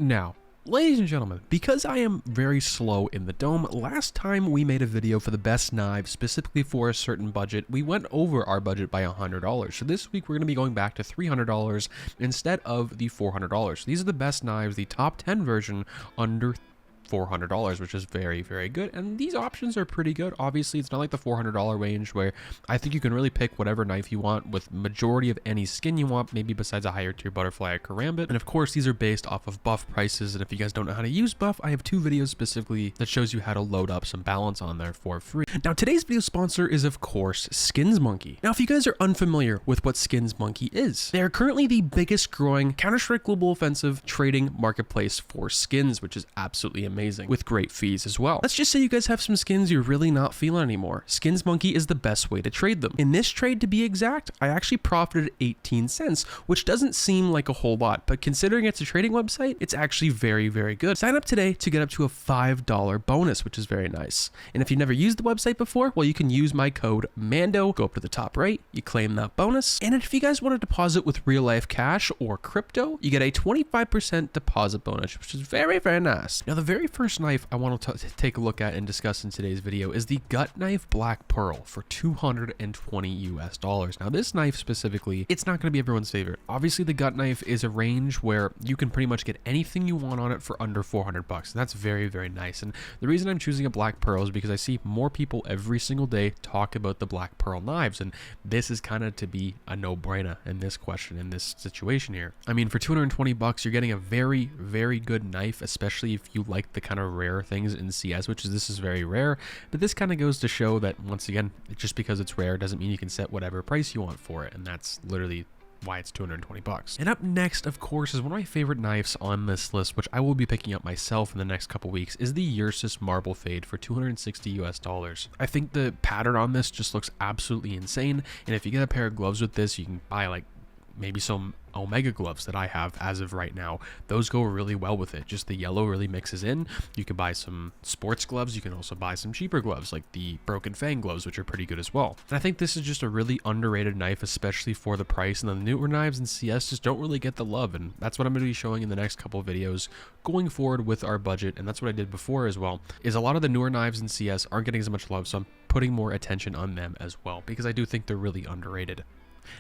Now, ladies and gentlemen, because I am very slow in the dome, last time we made a video for the best knives specifically for a certain budget, we went over our budget by $100. So this week we're going to be going back to $300 instead of the $400. These are the best knives, the top 10 version under $400, which is very, very good. And these options are pretty good. Obviously, it's not like the $400 range where I think you can really pick whatever knife you want with majority of any skin you want, maybe besides a higher tier butterfly or karambit. And of course, these are based off of buff prices. And if you guys don't know how to use buff, I have 2 videos specifically that shows you how to load up some balance on there for free. Now, today's video sponsor is, of course, Skins Monkey. Now, if you guys are unfamiliar with what Skins Monkey is, they are currently the biggest growing Counter-Strike Global Offensive trading marketplace for skins, which is absolutely amazing, with great fees as well. Let's just say you guys have some skins you're really not feeling anymore. Skins Monkey is the best way to trade them. In this trade, to be exact, I actually profited 18 cents, which doesn't seem like a whole lot, but considering it's a trading website, it's actually very, very good. Sign up today to get up to a $5 bonus, which is very nice. And if you've never used the website before, well, you can use my code MANDO, go up to the top right, you claim that bonus. And if you guys want to deposit with real life cash or crypto, you get a 25% deposit bonus, which is very, very nice. Now, the very first knife I want to take a look at and discuss in today's video is the Gut Knife Black Pearl for $220 US. Now, this knife specifically, it's not going to be everyone's favorite. Obviously, the Gut Knife is a range where you can pretty much get anything you want on it for under 400 bucks. And that's very, very nice. And the reason I'm choosing a Black Pearl is because I see more people every single day talk about the Black Pearl knives. And this is kind of to be a no-brainer in this question, in this situation here. I mean, for 220 bucks, you're getting a very, very good knife, especially if you like the kind of rare things in CS, which is, this is very rare, but this kind of goes to show that, once again, just because it's rare doesn't mean you can set whatever price you want for it, and that's literally why it's 220 bucks. And up next, of course, is one of my favorite knives on this list, which I will be picking up myself in the next couple weeks, is the Ursus Marble Fade for $260 US. I think the pattern on this just looks absolutely insane, and if you get a pair of gloves with this, you can buy like maybe some Omega gloves that I have as of right now. Those go really well with it. Just the yellow really mixes in. You can buy some sports gloves. You can also buy some cheaper gloves like the Broken Fang gloves, which are pretty good as well. And I think this is just a really underrated knife, especially for the price. And the newer knives in CS just don't really get the love. And that's what I'm going to be showing in the next couple of videos going forward with our budget. And that's what I did before as well, is a lot of the newer knives in CS aren't getting as much love. So I'm putting more attention on them as well, because I do think they're really underrated.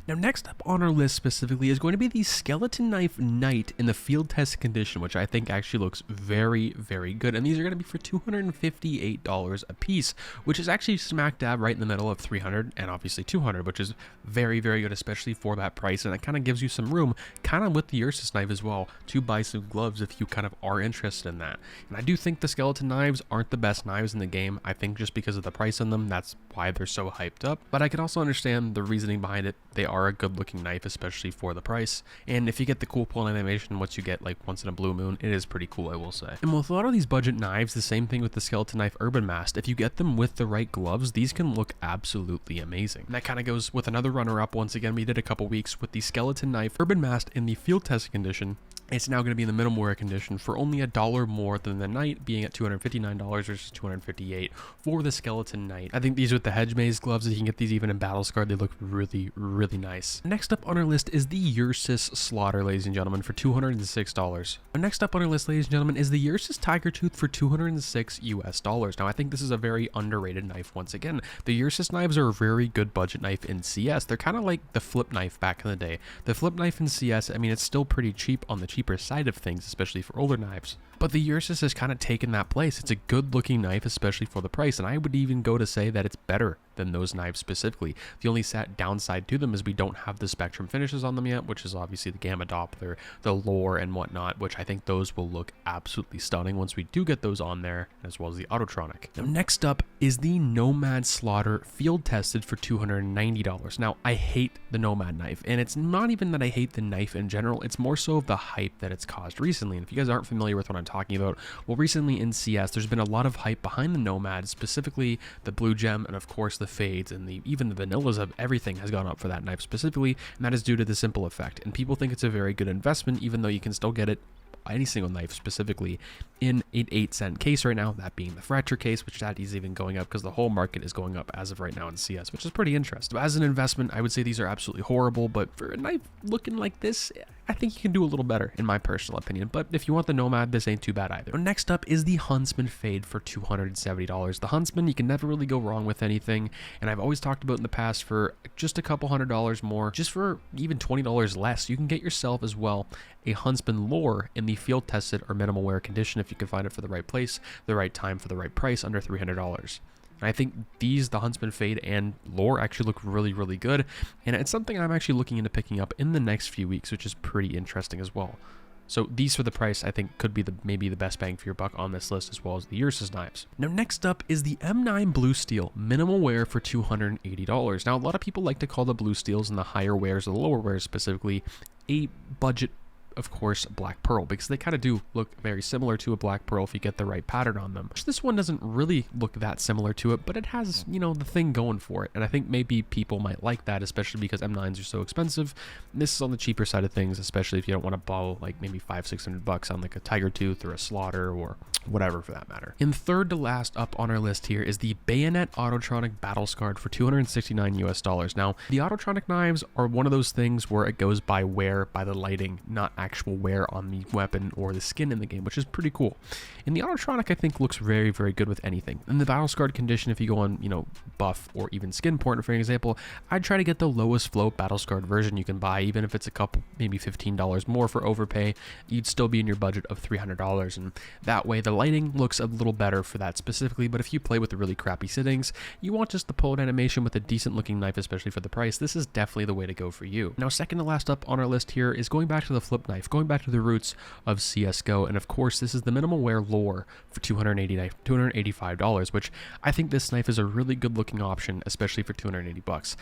Now, next up on our list specifically is going to be the Skeleton Knife Knight in the field test condition, which I think actually looks very, very good. And these are going to be for $258 a piece, which is actually smack dab right in the middle of 300 and obviously 200, which is very, very good, especially for that price. And it kind of gives you some room, kind of with the Ursus knife as well, to buy some gloves if you kind of are interested in that. And I do think the skeleton knives aren't the best knives in the game. I think just because of the price on them, that's why they're so hyped up. But I can also understand the reasoning behind it. They are a good looking knife, especially for the price. And if you get the cool pull animation, what you get like once in a blue moon, it is pretty cool, I will say. And with a lot of these budget knives, the same thing with the Skeleton Knife Urban Mast. If you get them with the right gloves, these can look absolutely amazing. And that kind of goes with another runner up. Once again, we did a couple weeks with the Skeleton Knife Urban Mast in the field test condition. It's now going to be in the minimal wear condition for only $1 more than the Knight, being at $259 versus $258 for the Skeleton Knight. I think these with the Hedge Maze gloves, you can get these even in Battle Scarred, they look really, really nice. Next up on our list is the Ursus Slaughter, ladies and gentlemen, for $206. Next up on our list, ladies and gentlemen, is the Ursus Tiger Tooth for $206 US. Now, I think this is a very underrated knife once again. The Ursus knives are a very good budget knife in CS. They're kind of like the flip knife back in the day. The flip knife in CS, I mean, it's still pretty cheap on the cheaper side of things, especially for older knives. But the Ursus has kind of taken that place. It's a good looking knife, especially for the price, and I would even go to say that it's better than those knives specifically. The only downside to them is we don't have the spectrum finishes on them yet, which is obviously the Gamma Doppler, the Lore, and whatnot, which I think those will look absolutely stunning once we do get those on there, as well as the Autotronic. Now, next up is the Nomad Slaughter field tested for $290. Now, I hate the Nomad knife, and it's not even that I hate the knife in general, it's more so of the hype that it's caused recently. And if you guys aren't familiar with what I'm talking about, well, recently in CS, there's been a lot of hype behind the Nomad, specifically the Blue Gem, and of course the Fades, and even the vanillas of everything has gone up for that knife specifically, and that is due to the simple effect. And people think it's a very good investment, even though you can still get it any single knife specifically in an 8-cent case right now, that being the fracture case, which that is even going up because the whole market is going up as of right now in CS, which is pretty interesting. As an investment, I would say these are absolutely horrible, but for a knife looking like this, I think you can do a little better in my personal opinion. But if you want the Nomad, this ain't too bad either. Next up is the Huntsman Fade for $270. The Huntsman, you can never really go wrong with anything, and I've always talked about in the past for just a couple $100 more, just for even $20 less, you can get yourself as well a Huntsman lore in the field tested or minimal wear condition if you can find it for the right place, the right time, for the right price, under $300. And I think the Huntsman Fade and lore actually look really, really good. And it's something I'm actually looking into picking up in the next few weeks, which is pretty interesting as well. So these for the price, I think could be maybe the best bang for your buck on this list, as well as the Ursus knives. Now, next up is the M9 Blue Steel minimal wear for $280. Now, a lot of people like to call the Blue Steels and the higher wears or the lower wears specifically a budget, of course, black pearl, because they kind of do look very similar to a black pearl if you get the right pattern on them. This one doesn't really look that similar to it, but it has, you know, the thing going for it, and I think maybe people might like that, especially because M9s are so expensive. This is on the cheaper side of things, especially if you don't want to blow like maybe $500-600 on like a Tiger Tooth or a Slaughter or whatever for that matter. In third to last up on our list here is the Bayonet Autotronic Battle Scarred for $269 US. Now, the Autotronic knives are one of those things where it goes by wear, by the lighting, not actual wear on the weapon or the skin in the game, which is pretty cool. And the Autotronic, I think, looks very, very good with anything. In the battle scarred condition, if you go on, you know, buff or even skin porn, for example, I'd try to get the lowest float battle scarred version you can buy, even if it's a couple, maybe $15 more for overpay, you'd still be in your budget of $300. And that way, the lighting looks a little better for that specifically. But if you play with the really crappy settings, you want just the pull-out animation with a decent looking knife, especially for the price, this is definitely the way to go for you. Now, second to last up on our list here is going back to the flip knife, going back to the roots of CSGO, and of course this is the minimal wear lore for $285, which I think this knife is a really good looking option, especially for $280.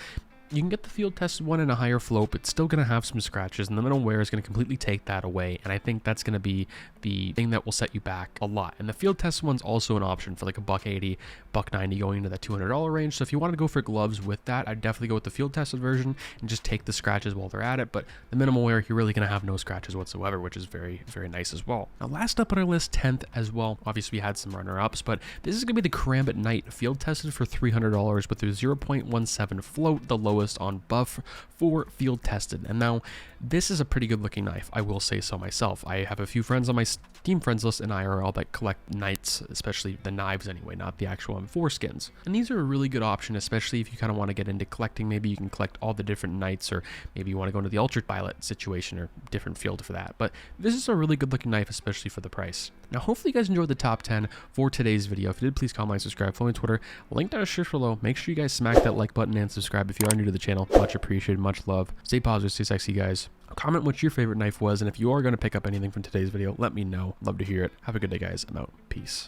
You can get the field tested one in a higher float, but it's still going to have some scratches, and the minimal wear is going to completely take that away, and I think that's going to be the thing that will set you back a lot. And the field tested one's also an option for like a $180, $190 going into that $200 range. So if you want to go for gloves with that, I'd definitely go with the field tested version and just take the scratches while they're at it. But the minimal wear, you're really going to have no scratches whatsoever, which is very, very nice as well. Now, last up on our list, 10th as well. Obviously, we had some runner-ups, but this is going to be the crabatnight field tested for $300 with their 0.17 float, the lowest on buff for field tested. And now this is a pretty good looking knife, I will say so myself. I have a few friends on my Steam friends list in IRL that collect knights, especially the knives anyway, not the actual M4 skins. And these are a really good option, especially if you kind of want to get into collecting. Maybe you can collect all the different knights, or maybe you want to go into the ultraviolet situation or different field for that. But this is a really good looking knife, especially for the price. Now, hopefully you guys enjoyed the top 10 for today's video. If you did, please comment, like, subscribe, follow me on Twitter, link down in the description below. Make sure you guys smack that like button and subscribe if you are new to the channel. Much appreciated, much love. Stay positive, stay sexy, guys. Comment what your favorite knife was, and if you are going to pick up anything from today's video, let me know. Love to hear it. Have a good day, guys. I'm out. Peace.